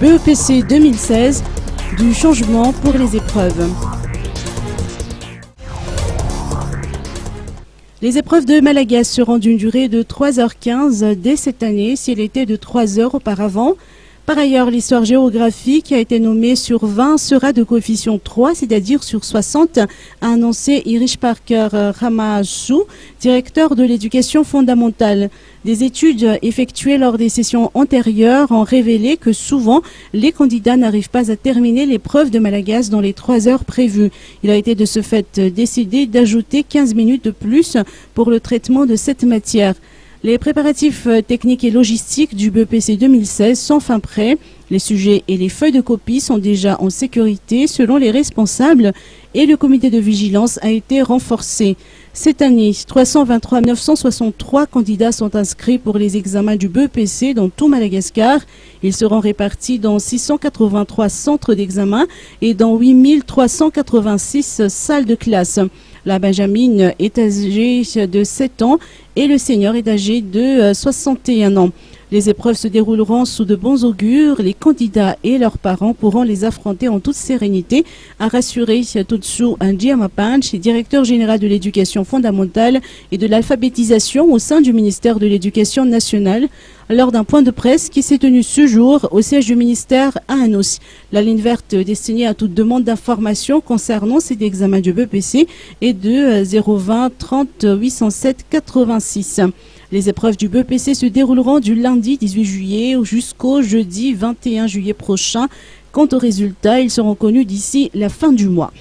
BEPC 2016, du changement pour les épreuves. Les épreuves de Malagasy seront d'une durée de 3h15 dès cette année, si elle était de 3 heures auparavant. Par ailleurs, l'histoire-géographie qui a été nommée sur 20 sera de coefficient 3, c'est-à-dire sur 60, a annoncé Irish Parker Ramachou, directeur de l'éducation fondamentale. Des études effectuées lors des sessions antérieures ont révélé que souvent, les candidats n'arrivent pas à terminer l'épreuve de Malagasy dans les 3 heures prévues. Il a été de ce fait décidé d'ajouter 15 minutes de plus pour le traitement de cette matière. Les préparatifs techniques et logistiques du BEPC 2016 sont fin prêts. Les sujets et les feuilles de copie sont déjà en sécurité selon les responsables et le comité de vigilance a été renforcé. Cette année, 323 963 candidats sont inscrits pour les examens du BEPC dans tout Madagascar. Ils seront répartis dans 683 centres d'examen et dans 8 386 salles de classe. La Benjamine est âgée de 7 ans et le senior est âgé de 61 ans. Les épreuves se dérouleront sous de bons augures. Les candidats et leurs parents pourront les affronter en toute sérénité, a rassuré Tutsu Ndiamapanch, directeur général de l'éducation fondamentale et de l'alphabétisation au sein du ministère de l'Éducation nationale, lors d'un point de presse qui s'est tenu ce jour au siège du ministère à Anos. La ligne verte destinée à toute demande d'information concernant ces examens du BEPC est de 020 30 807 86. Les épreuves du BEPC se dérouleront du lundi 18 juillet jusqu'au jeudi 21 juillet prochain. Quant aux résultats, ils seront connus d'ici la fin du mois.